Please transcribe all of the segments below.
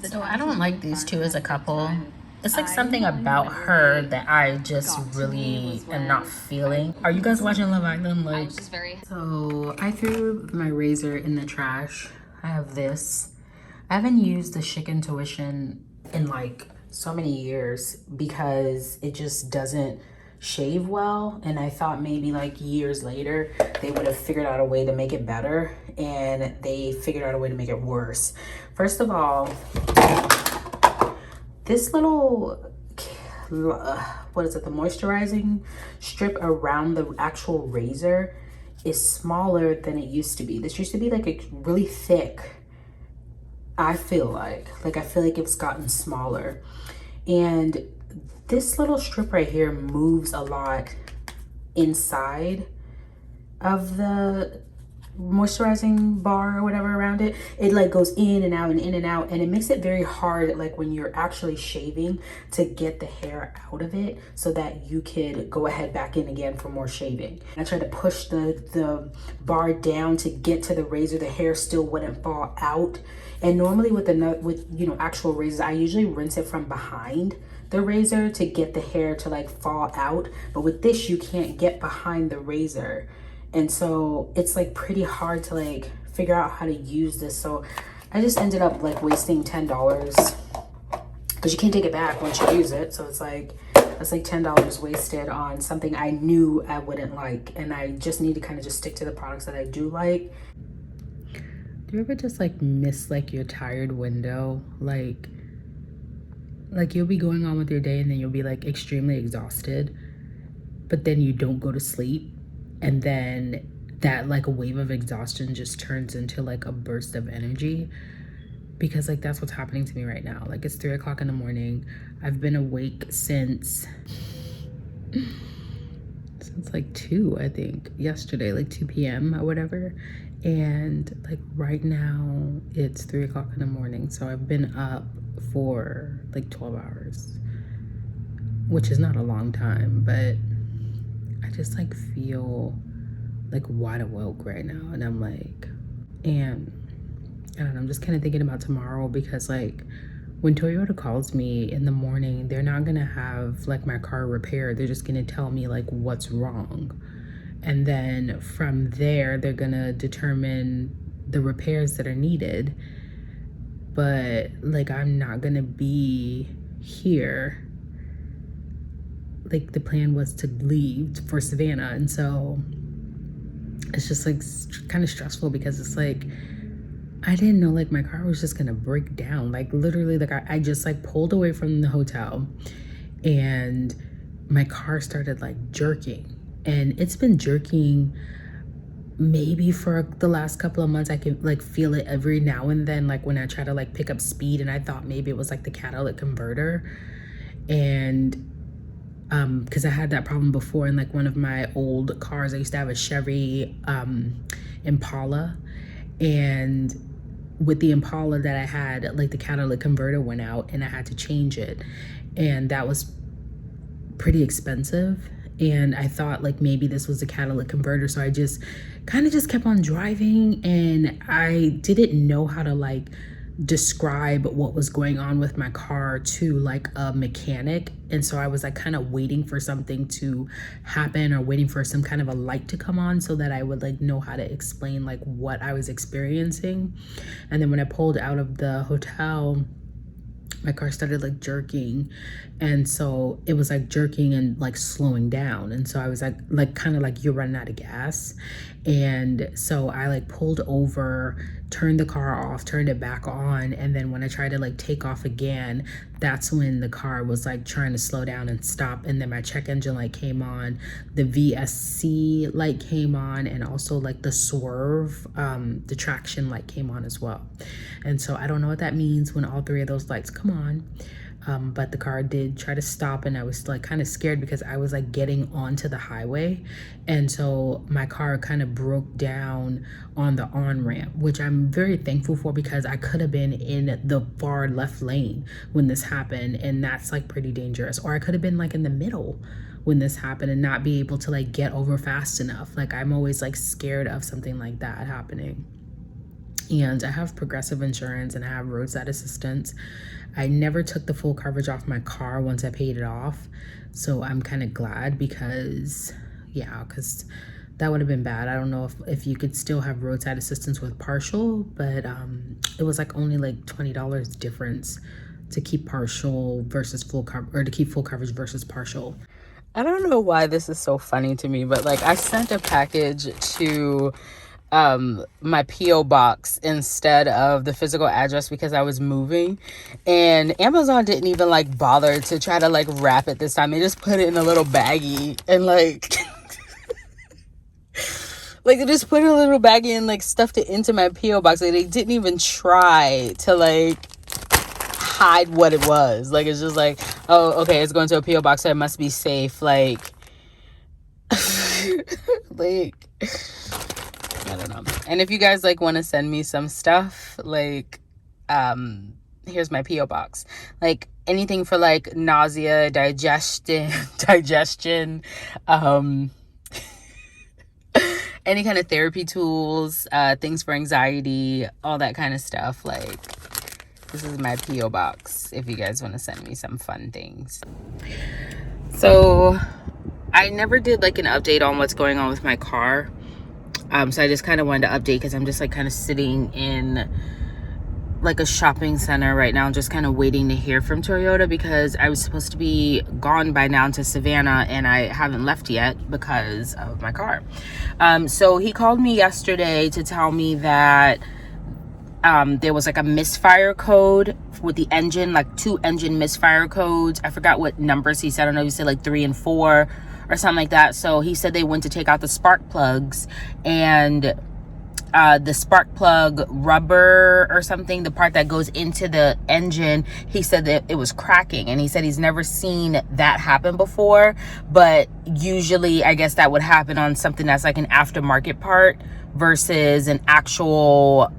So I don't like these two as a couple. It's like something about her that I just really am not feeling. Are you guys watching Love Island? Like, so I threw my razor in the trash. I have this. I haven't used the Chic Intuition in like so many years because it just doesn't shave well, and I thought maybe like years later they would have figured out a way to make it better, and they figured out a way to make it worse. First of all, this little what is it, the moisturizing strip around the actual razor is smaller than it used to be. This used to be like a really thick, I feel like it's gotten smaller. And this little strip right here moves a lot inside of the moisturizing bar or whatever around it. It like goes in and out and in and out, and it makes it very hard, like when you're actually shaving, to get the hair out of it so that you could go ahead back in again for more shaving. I tried to push the bar down to get to the razor. The hair still wouldn't fall out. And normally with actual razors, I usually rinse it from behind the razor to get the hair to like fall out. But with this, you can't get behind the razor. And so it's like pretty hard to like figure out how to use this. So I just ended up like wasting $10 because you can't take it back once you use it. So it's like, that's like $10 wasted on something I knew I wouldn't like. And I just need to kind of just stick to the products that I do like. Do you ever just like miss like your tired window? Like you'll be going on with your day and then you'll be like extremely exhausted, but then you don't go to sleep. And then that like a wave of exhaustion just turns into like a burst of energy, because like that's what's happening to me right now. Like it's 3 o'clock in the morning. I've been awake since like 2, I think, yesterday, like 2 p.m. or whatever. And like right now it's 3 o'clock in the morning. So I've been up for like 12 hours, which is not a long time, but I just like feel like wide awake right now. And I'm like, and I don't know, I'm just kind of thinking about tomorrow, because like when Toyota calls me in the morning, they're not gonna have like my car repaired. They're just gonna tell me like what's wrong. And then from there, they're gonna determine the repairs that are needed. But like, I'm not gonna be here. Like the plan was to leave for Savannah. And so it's just like kind of stressful, because it's like, I didn't know like my car was just gonna break down. Like literally, like I just like pulled away from the hotel and my car started like jerking. And it's been jerking maybe for the last couple of months. I can like feel it every now and then, like when I try to like pick up speed, and I thought maybe it was like the catalytic converter. And because I had that problem before in like one of my old cars. I used to have a Chevy Impala, and with the Impala that I had, like the catalytic converter went out and I had to change it, and that was pretty expensive. And I thought like maybe this was a catalytic converter, so I just kind of just kept on driving, and I didn't know how to like describe what was going on with my car to like a mechanic. And so I was like kind of waiting for something to happen, or waiting for some kind of a light to come on, so that I would like know how to explain like what I was experiencing. And then when I pulled out of the hotel, my car started like jerking. And so it was like jerking and like slowing down. And so I was like kind of like, you're running out of gas. And so I like pulled over, turned the car off, turned it back on. And then when I tried to like take off again, that's when the car was like trying to slow down and stop. And then my check engine light came on, the VSC light came on, and also like the swerve, the traction light came on as well. And so I don't know what that means when all 3 of those lights come on. But the car did try to stop, and I was like kind of scared because I was like getting onto the highway. And so my car kind of broke down on the on-ramp, which I'm very thankful for, because I could have been in the far left lane when this happened, and that's like pretty dangerous. Or I could have been like in the middle when this happened and not be able to like get over fast enough. Like I'm always like scared of something like that happening. And I have progressive insurance and I have roadside assistance. I never took the full coverage off my car once I paid it off. So I'm kind of glad because, yeah, because that would have been bad. I don't know if you could still have roadside assistance with partial, but it was like only like $20 difference to keep partial versus full coverage, or to keep full coverage versus partial. I don't know why this is so funny to me, but like I sent a package to my PO box instead of the physical address because I was moving, and Amazon didn't even like bother to try to like wrap it this time. They just put it in a little baggie and like like they just put it in a little baggie and like stuffed it into my PO box. Like they didn't even try to like hide what it was. Like it's just like, oh, okay, it's going to a PO box, so it must be safe. Like like I don't know. And if you guys like want to send me some stuff, like here's my PO box. Like anything for like nausea, digestion, any kind of therapy tools, things for anxiety, all that kind of stuff. Like this is my PO box if you guys want to send me some fun things. So I never did like an update on what's going on with my car. So I just kind of wanted to update because I'm just like kind of sitting in like a shopping center right now, just kind of waiting to hear from Toyota because I was supposed to be gone by now to Savannah and I haven't left yet because of my car. So he called me yesterday to tell me that there was like a misfire code with the engine, like 2 engine misfire codes. I forgot what numbers he said. I don't know if he said like 3 and 4 or something like that. So he said they went to take out the spark plugs, and the spark plug rubber or something, the part that goes into the engine, he said that it was cracking, and he said he's never seen that happen before, but usually I guess that would happen on something that's like an aftermarket part versus an actual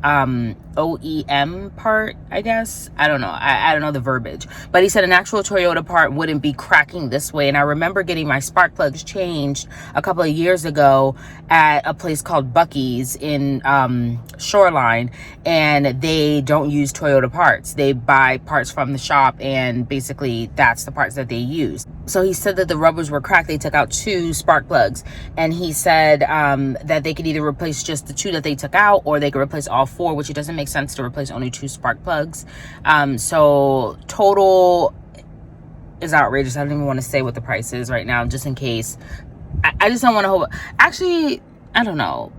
OEM part, I guess. I don't know. I don't know the verbiage. But he said an actual Toyota part wouldn't be cracking this way. And I remember getting my spark plugs changed a couple of years ago at a place called Buc-ee's in Shoreline. And they don't use Toyota parts. They buy parts from the shop, and basically that's the parts that they use. So he said that the rubbers were cracked. They took out 2 spark plugs. And he said that they could either replace just the 2 that they took out, or they could replace all 4, which it doesn't make sense to replace only 2 spark plugs. So total is outrageous. I don't even want to say what the price is right now, just in case. I just don't want to hold. Actually, I don't know.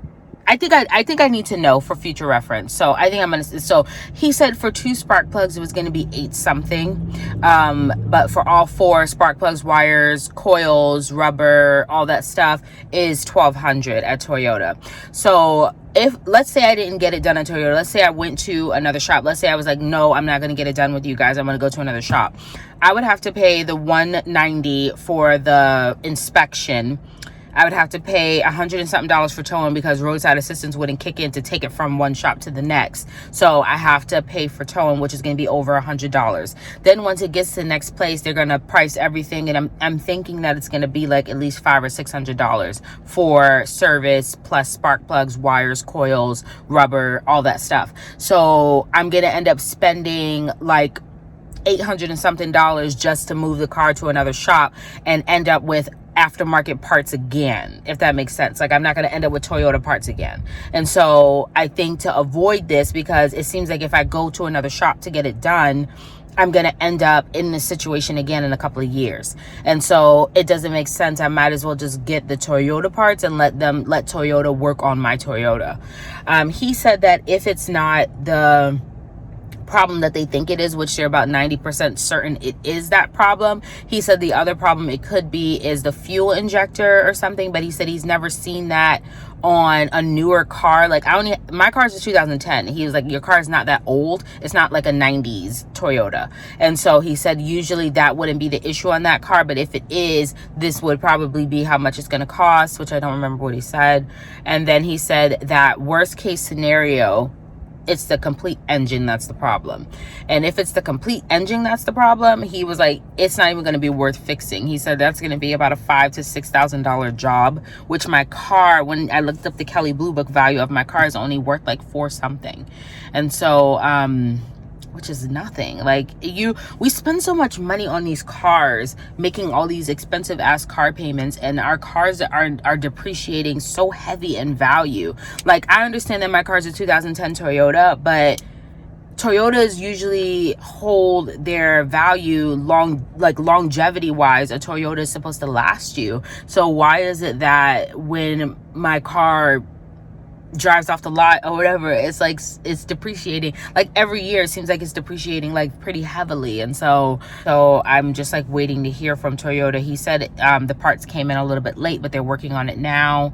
I think I need to know for future reference. So I think I'm gonna. So he said for 2 spark plugs it was gonna be 8 something, but for all 4 spark plugs, wires, coils, rubber, all that stuff is $1,200 at Toyota. So if, let's say I didn't get it done at Toyota, let's say I went to another shop, let's say I was like, no, I'm not gonna get it done with you guys, I'm gonna go to another shop, I would have to pay the $190 for the inspection. I would have to pay $100 and something for towing because roadside assistance wouldn't kick in to take it from one shop to the next. So I have to pay for towing, which is going to be over $100. Then once it gets to the next place, they're going to price everything, and I'm thinking that it's going to be like at least $500 or $600 for service plus spark plugs, wires, coils, rubber, all that stuff. So I'm going to end up spending like $800 and something just to move the car to another shop and end up with aftermarket parts again, if that makes sense. Like I'm not going to end up with Toyota parts again. And so I think to avoid this, because it seems like if I go to another shop to get it done, I'm going to end up in this situation again in a couple of years. And so it doesn't make sense. I might as well just get the Toyota parts and let Toyota work on my Toyota. He said that if it's not the problem that they think it is, which they're about 90% certain it is that problem, he said the other problem it could be is the fuel injector or something, but he said he's never seen that on a newer car. Like my car is a 2010. He was like, your car is not that old, it's not like a 90s Toyota. And so he said usually that wouldn't be the issue on that car, but if it is, this would probably be how much it's going to cost, which I don't remember what he said. And then he said that worst case scenario, it's the complete engine that's the problem. And if it's the complete engine that's the problem, he was like, it's not even going to be worth fixing. He said that's going to be about a $5,000 to $6,000 job, which my car, when I looked up the Kelley Blue Book value of my car, is only worth like 4 something. And so which is nothing. Like, we spend so much money on these cars, making all these expensive ass car payments, and our cars are depreciating so heavy in value. Like, I understand that my car is a 2010 Toyota, but Toyotas usually hold their value longevity wise. A Toyota is supposed to last you. So why is it that when my car drives off the lot or whatever, it's like it's depreciating like every year? It seems like it's depreciating like pretty heavily. And so I'm just like waiting to hear from Toyota. He said the parts came in a little bit late, but they're working on it now.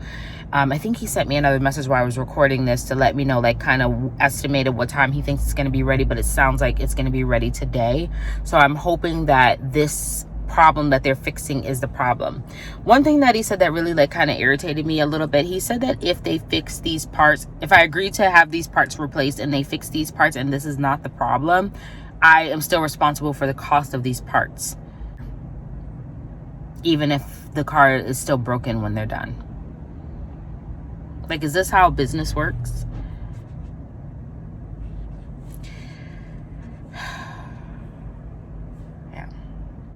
I think he sent me another message while I was recording this to let me know, like, kind of estimated what time he thinks it's going to be ready, but it sounds like it's going to be ready today. So I'm hoping that this problem that they're fixing is the problem. One thing that he said that really like kind of irritated me a little bit, he said that if they fix these parts, if I agree to have these parts replaced and they fix these parts and this is not the problem, I am still responsible for the cost of these parts, even if the car is still broken when they're done. Like, is this how business works?